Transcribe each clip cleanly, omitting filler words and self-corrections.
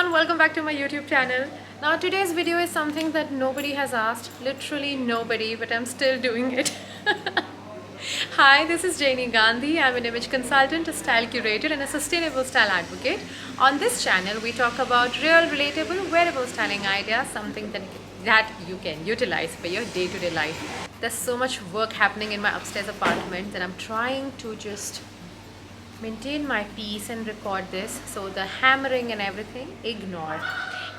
everyone, welcome back to my YouTube channel. Now today's video is something that nobody has asked, literally nobody, but I'm still doing it. Hi, this is Jainee Gandhi. I'm an image consultant, a style curator and a sustainable style advocate. On this channel we talk about real, relatable, wearable styling ideas, something that you can utilize for your day-to-day life. There's so much work happening in my upstairs apartment that I'm trying to just maintain my peace and record this, so the hammering and everything, ignore.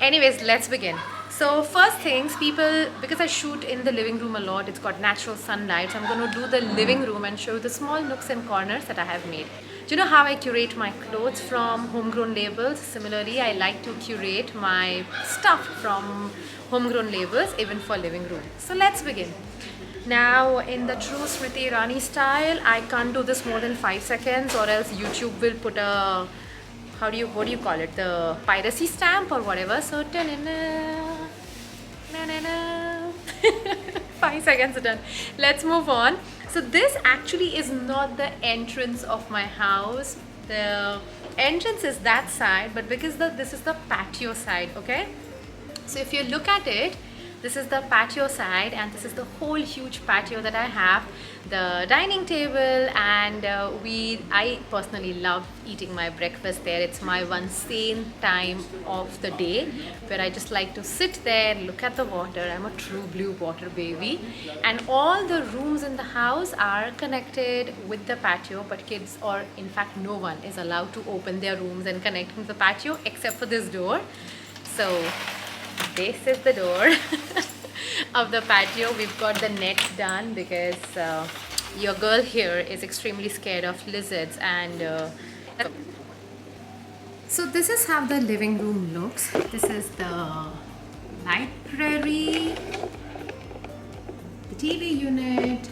Anyways, let's begin. So first things, people, because I shoot in the living room a lot, it's got natural sunlight, so I'm going to do the living room and show you the small nooks and corners that I have made. Do you know how I curate my clothes from homegrown labels? Similarly, I like to curate my stuff from homegrown labels even for living room. So let's begin. Now, in the true Smriti Irani style, I can't do this more than 5 seconds, or else YouTube will put a, what do you call it, the piracy stamp or whatever. So, 5 seconds are done. Let's move on. So this actually is not the entrance of my house. The entrance is that side, but because this is the patio side, okay? So if you look at it, this is the patio side, and this is the whole huge patio that I have, the dining table, and I personally love eating my breakfast there. It's my one sane time of the day where I just like to sit there, look at the water. I'm a true blue water baby, and all the rooms in the house are connected with the patio, but kids, or in fact no one, is allowed to open their rooms and connect with the patio except for this door. So this is the door of the patio. We've got the net done because your girl here is extremely scared of lizards, and so this is how the living room looks. This is the library, the TV unit,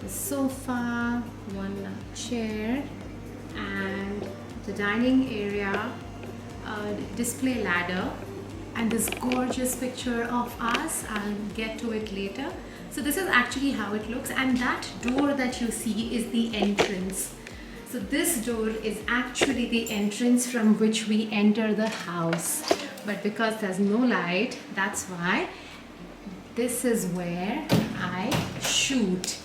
the sofa, one chair, and the dining area, display ladder, and this gorgeous picture of us. I'll get to it later. So this is actually how it looks, and that door that you see is the entrance. So this door is actually the entrance from which we enter the house, but because there's no light, that's why this is where I shoot.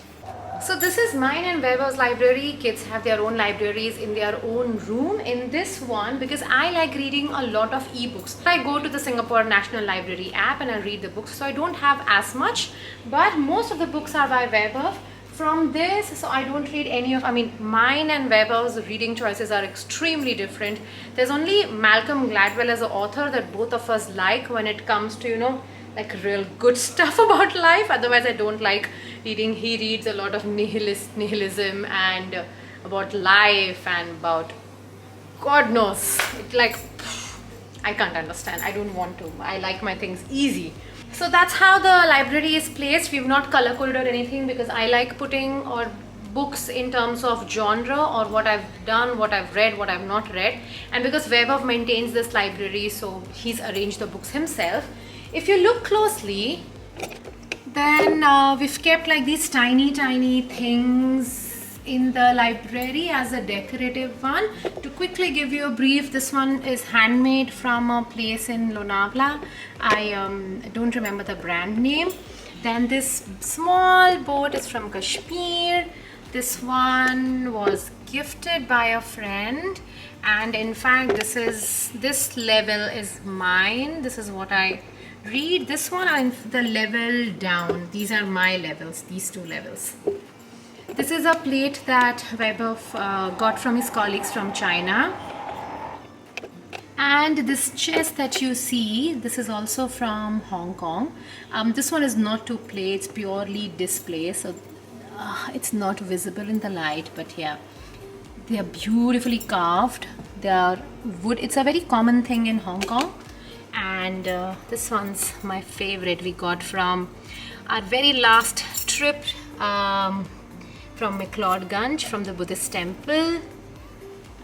So this is mine and Weber's library. Kids have their own libraries in their own room. In this one, because I like reading a lot of ebooks, I go to the Singapore National Library app and I read the books. So I don't have as much, but most of the books are by Weber. From this, so I don't read any of, mine and Weber's reading choices are extremely different. There's only Malcolm Gladwell as an author that both of us like when it comes to, like real good stuff about life. Otherwise I don't like reading. He reads a lot of nihilism and about life and about God knows. It's like, I can't understand. I don't want to. I like my things easy. So that's how the library is placed. We've not color coded or anything because I like putting books in terms of genre, or what I've done, what I've read, what I've not read. And because Weber maintains this library, so he's arranged the books himself. If you look closely, then we've kept like these tiny things in the library as a decorative one. To quickly give you a brief, this one is handmade from a place in Lonavala. I don't remember the brand name. Then this small boat is from Kashmir. This one was gifted by a friend, and in fact this level is mine. This is what I read. This one and the level down, these are my levels, these two levels. This is a plate that Weber got from his colleagues from China, and this chest that you see, this is also from Hong Kong. This one is not to play, it's purely display, so it's not visible in the light, but yeah, they are beautifully carved. They are wood. It's a very common thing in Hong Kong. And this one's my favorite. We got from our very last trip from McLeodganj, from the Buddhist temple,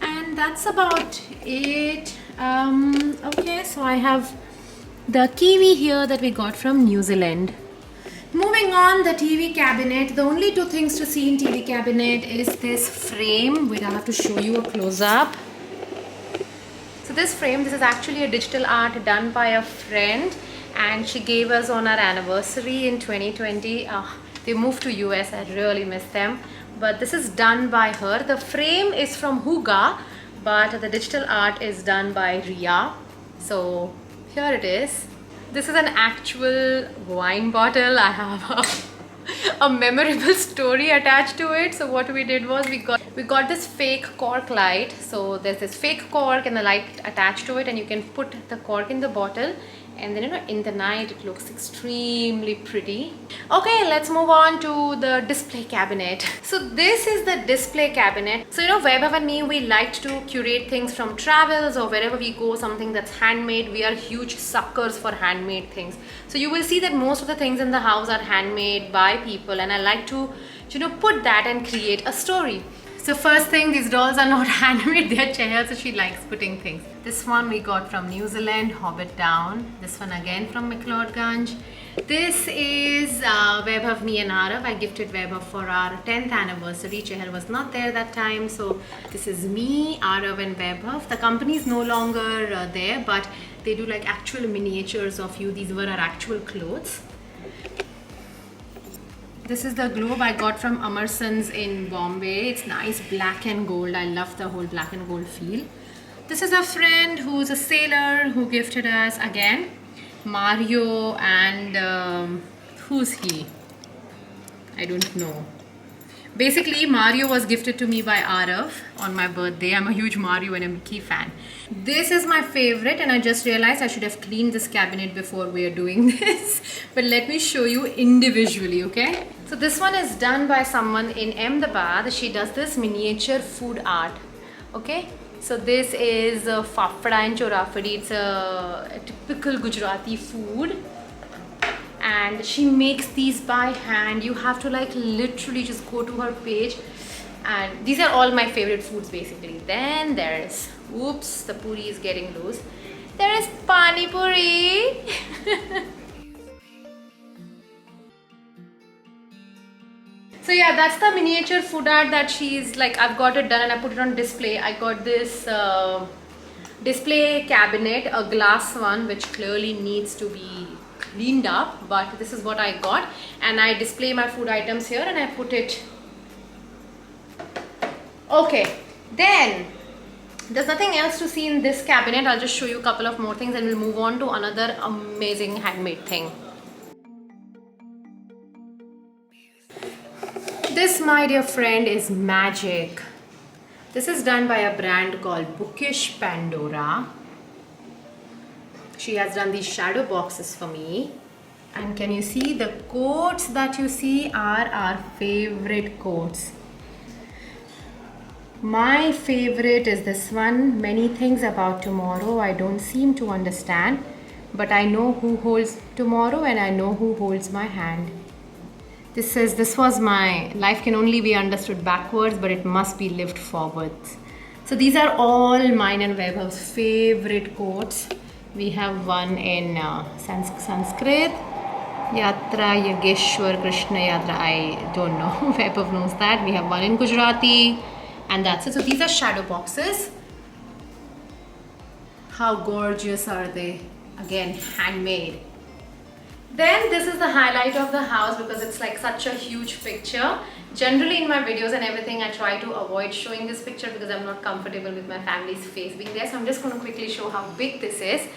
and that's about it. Okay, so I have the kiwi here that we got from New Zealand. Moving on, the TV cabinet. The only two things to see in TV cabinet is this frame. Wait, I'll have to show you a close-up. So this frame, this is actually a digital art done by a friend, and she gave us on our anniversary in 2020. They moved to US, I really miss them. But this is done by her. The frame is from Huga, but the digital art is done by Ria. So here it is. This is an actual wine bottle. I have a memorable story attached to it. So what we did was we got this fake cork light. So there's this fake cork and the light attached to it, and you can put the cork in the bottle, and then in the night it looks extremely pretty. Okay, let's move on to the display cabinet. So this is the display cabinet. So Vaibhav and me, we liked to curate things from travels or wherever we go, something that's handmade. We are huge suckers for handmade things. So you will see that most of the things in the house are handmade by people, and I like to put that and create a story. So first thing, these dolls are not handmade, they are chairs, so she likes putting things. This one we got from New Zealand, Hobbit Down. This one again from McLeodganj. This is Vaibhav, me and Arav. I gifted Vaibhav for our 10th anniversary. Chehar was not there that time. So this is me, Arav and Vaibhav. The company is no longer there, but they do like actual miniatures of you. These were our actual clothes. This is the globe I got from Amerson's in Bombay. It's nice black and gold. I love the whole black and gold feel. This is a friend who's a sailor who gifted us again Mario, and who's he? I don't know. Basically, Mario was gifted to me by Arav on my birthday. I'm a huge Mario and a Mickey fan. This is my favorite, and I just realized I should have cleaned this cabinet before we are doing this. But let me show you individually, okay? So this one is done by someone in Ahmedabad. She does this miniature food art, okay? So this is fafda and chorafadi. It's a typical Gujarati food. And she makes these by hand. You have to like literally just go to her page, and these are all my favorite foods basically. Then there's, oops, the puri is getting loose. There is pani puri. So yeah, that's the miniature food art that she's like, I've got it done and I put it on display. I got this display cabinet, a glass one, which clearly needs to be cleaned up, but this is what I got, and I display my food items here and I put it. Okay, then there's nothing else to see in this cabinet. I'll just show you a couple of more things and we'll move on to another amazing handmade thing. This, my dear friend, is magic. This is done by a brand called Bookish Pandora. She has done these shadow boxes for me, and can you see the quotes that you see are our favorite quotes. My favorite is this one: many things about tomorrow I don't seem to understand, but I know who holds tomorrow and I know who holds my hand. This says, this was my life can only be understood backwards, but it must be lived forwards. So these are all mine and Vaibhav's favorite quotes. We have one in Sanskrit, Yatra Yageshwar Krishna Yatra, I don't know, Vaibhav knows that. We have one in Gujarati, and that's it. So these are shadow boxes. How gorgeous are they? Again, handmade. Then this is the highlight of the house because it's like such a huge picture. Generally in my videos and everything, I try to avoid showing this picture because I'm not comfortable with my family's face being there. So I'm just going to quickly show how big this is.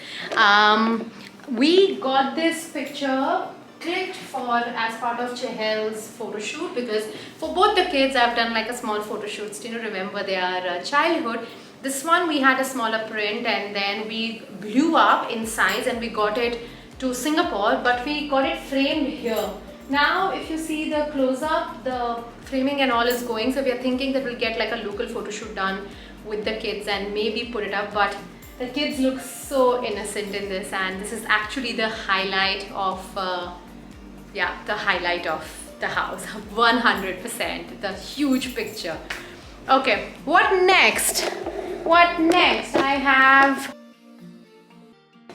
We got this picture clicked for as part of Chehel's photo shoot, because for both the kids I've done like a small photo shoot to remember their childhood. This one we had a smaller print, and then we blew up in size and we got it to Singapore, but we got it framed here. Now if you see the close-up, the framing and all is going, so we are thinking that we'll get like a local photo shoot done with the kids and maybe put it up, but the kids look so innocent in this, and this is actually the highlight of the highlight of the house. 100%, the huge picture. Okay, what next? What next? I have,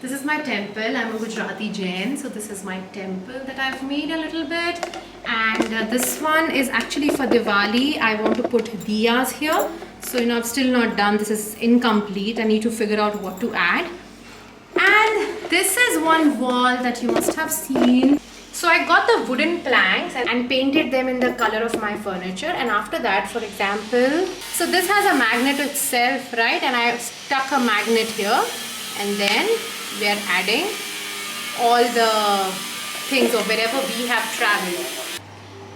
this is my temple. I'm a Gujarati Jain, so this is my temple that I've made a little bit. And this one is actually for Diwali. I want to put diyas here. So I've still not done, this is incomplete. I need to figure out what to add. And this is one wall that you must have seen. So I got the wooden planks and painted them in the color of my furniture. And after that, for example, so this has a magnet itself, right? And I stuck a magnet here, and then we are adding all the things or wherever we have traveled.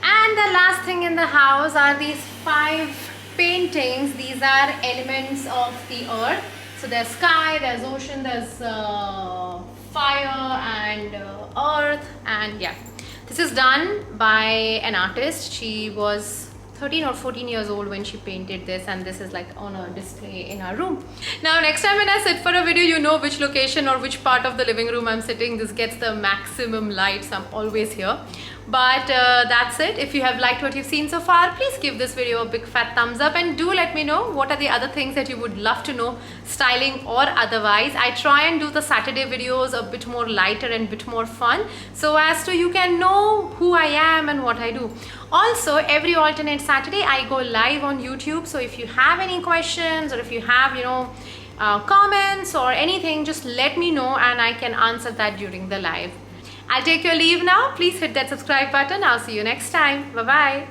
And the last thing in the house are these 5 paintings. These are elements of the earth. So there's sky, there's ocean, there's fire and earth, and yeah, this is done by an artist. She was 13 or 14 years old when she painted this, and this is like on a display in our room. Now next time when I sit for a video, you know which location or which part of the living room I'm sitting. This gets the maximum light, so I'm always here. But that's it. If you have liked what you've seen so far, please give this video a big fat thumbs up, and do let me know what are the other things that you would love to know, styling or otherwise. I try and do the Saturday videos a bit more lighter and bit more fun, so as to you can know who I am and what I do. Also, every alternate Saturday I go live on YouTube, so if you have any questions or if you have comments or anything, just let me know and I can answer that during the live. I'll take your leave now. Please hit that subscribe button. I'll see you next time. Bye bye.